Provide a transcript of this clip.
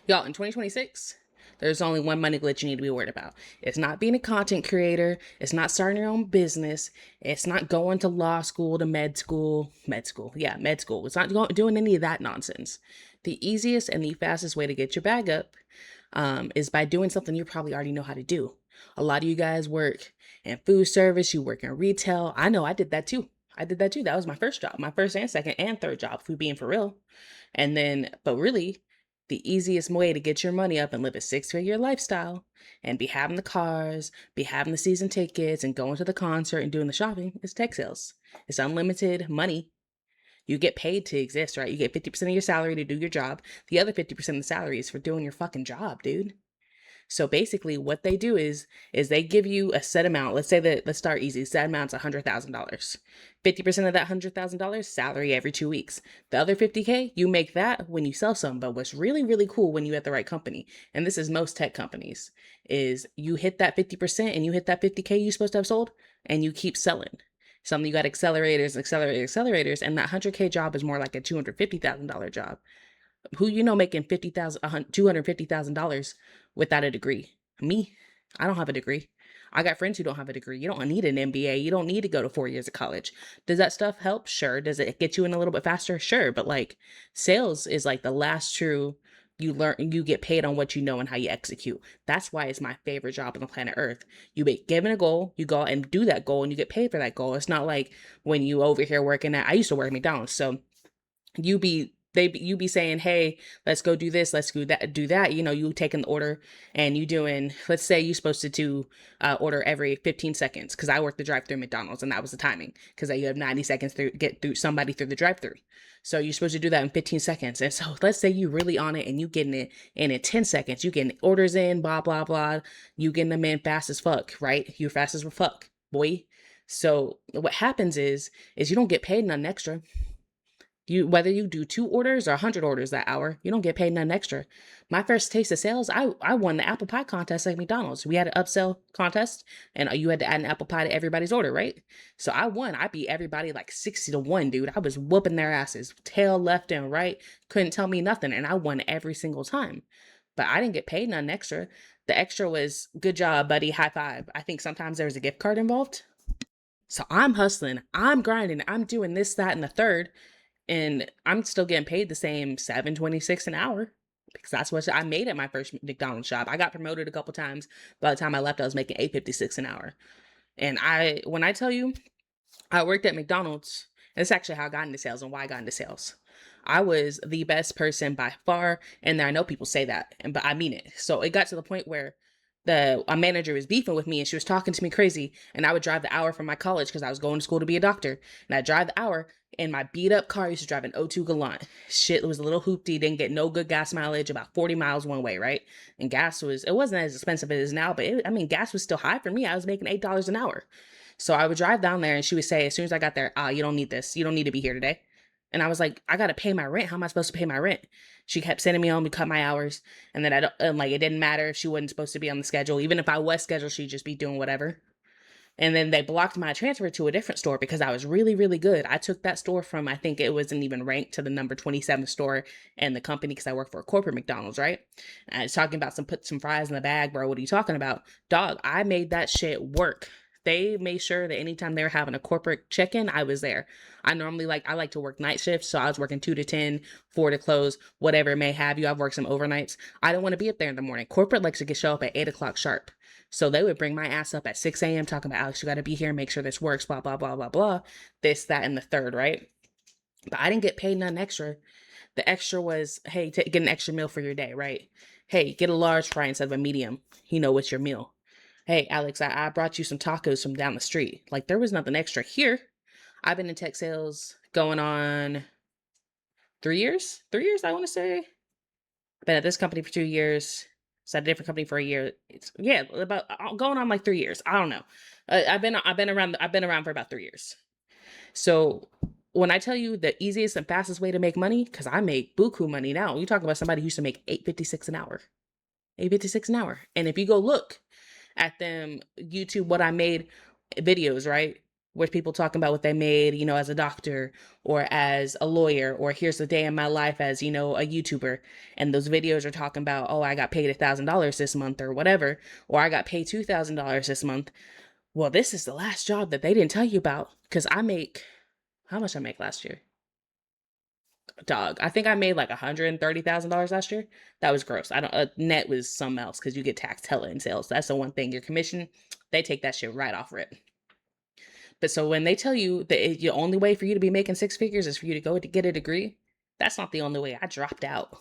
Y'all, in 2026, there's only one money glitch you need to be worried about. It's not being a content creator. It's not starting your own business. It's not going to law school, to med school. Yeah, med school. It's not doing any of that nonsense. The easiest and the fastest way to get your bag up is by doing something you probably already know how to do. A lot of you guys work in food service, you work in retail. I know I did that too. I did that too. That was my first job, my first and second and third job, if we being for real. And then, but really, the easiest way to get your money up and live a six-figure lifestyle and be having the cars, be having the season tickets, and going to the concert and doing the shopping is tech sales. It's unlimited money. You get paid to exist, right? You get 50% of your salary to do your job. The other 50% of the salary is for doing your fucking job, dude. So basically what they do is they give you a set amount. Let's say that, let's start easy. Set amount's $100,000. 50% of that $100,000 salary every 2 weeks. The other 50K, you make that when you sell some. But what's really, really cool when you at the right company, and this is most tech companies, is you hit that 50% and you hit that 50K you're supposed to have sold and you keep selling. Some you got accelerators, and that 100K job is more like a $250,000 job. Who you know making $250,000 without a degree? Me. I don't have a degree. I got friends who don't have a degree. You don't need an MBA. You don't need to go to 4 years of college. Does that stuff help? Sure. Does it get you in a little bit faster? Sure. But like sales is like the last true, you learn, you get paid on what you know and how you execute. That's why it's my favorite job on the planet Earth. You get given a goal, you go out and do that goal and you get paid for that goal. It's not like when you over here working at, I used to work at McDonald's. So you be saying, hey, let's go do this, let's do that. You know, you taking the order and you doing, let's say you're supposed to order every 15 seconds, because I worked the drive through McDonald's and that was the timing, because you have 90 seconds to get through somebody through the drive through. So you're supposed to do that in 15 seconds. And so let's say you really on it and you getting it in 10 seconds, you getting orders in, blah, blah, blah. You getting them in fast as fuck, right? You fast as fuck, boy. So what happens is you don't get paid none extra. You, whether you do 2 orders or 100 orders that hour, you don't get paid nothing extra. My first taste of sales, I won the apple pie contest at McDonald's. We had an upsell contest, and you had to add an apple pie to everybody's order, right? So I won. I beat everybody like 60-1, dude. I was whooping their asses, tail left and right. Couldn't tell me nothing, and I won every single time. But I didn't get paid nothing extra. The extra was good job, buddy. High five. I think sometimes there was a gift card involved. So I'm hustling, I'm grinding, I'm doing this, that, and the third, and I'm still getting paid the same 7.26 an hour, because that's what I made at my first McDonald's job. I got promoted a couple times. By the time I left, I was making 8.56 an hour. And when I tell you, I worked at McDonald's, and it's actually how I got into sales and why I got into sales. I was the best person by far, and I know people say that, but I mean it. So it got to the point where a manager was beefing with me and she was talking to me crazy, and I would drive the hour from my college because I was going to school to be a doctor, and I'd drive the hour in my beat up car. I used to drive an O2 Galant. Shit, it was a little hoopty, didn't get no good gas mileage, about 40 miles one way, right? And it wasn't as expensive as it is now, but gas was still high for me. I was making $8 an hour. So I would drive down there and she would say, as soon as I got there, you don't need this. You don't need to be here today. And I was like, I got to pay my rent. How am I supposed to pay my rent? She kept sending me home to cut my hours. And then it didn't matter if she wasn't supposed to be on the schedule. Even if I was scheduled, she'd just be doing whatever. And then they blocked my transfer to a different store because I was really, really good. I took that store from, I think it wasn't even ranked, to the number 27 store in the company, because I work for a corporate McDonald's, right? And I was talking about put some fries in the bag, bro. What are you talking about? Dog, I made that shit work. They made sure that anytime they were having a corporate check-in, I was there. I like to work night shifts, so I was working 2 to 10, 4 to close, whatever it may have you. I've worked some overnights. I don't want to be up there in the morning. Corporate likes to show up at 8 o'clock sharp. So they would bring my ass up at 6 a.m. talking about, Alex, you got to be here, make sure this works, blah, blah, blah, blah, blah. This, that, and the third, right? But I didn't get paid none extra. The extra was, hey, get an extra meal for your day, right? Hey, get a large fry instead of a medium. You know, what's your meal? Hey, Alex, I brought you some tacos from down the street. Like, there was nothing extra here. I've been in tech sales going on 3 years. 3 years, I want to say. Been at this company for 2 years. It's at a different company for a year. It's about going on like 3 years. I don't know. I've been around for about 3 years. So when I tell you the easiest and fastest way to make money, because I make buku money now. You talking about somebody who used to make 8.56 an hour. 8.56 an hour. And if you go look at them YouTube what I made videos, right? where people talking about what they made, as a doctor or as a lawyer, or here's the day in my life as, a YouTuber. And those videos are talking about, oh, I got paid $1,000 this month or whatever, or I got paid $2,000 this month. Well, this is the last job that they didn't tell you about, because how much I make last year? Dog, I think I made like $130,000 last year. That was gross. I don't, net was something else because you get taxed hella in sales. That's the one thing. Your commission, they take that shit right off rip. But so when they tell you that the only way for you to be making six figures is for you to go to get a degree, that's not the only way. I dropped out.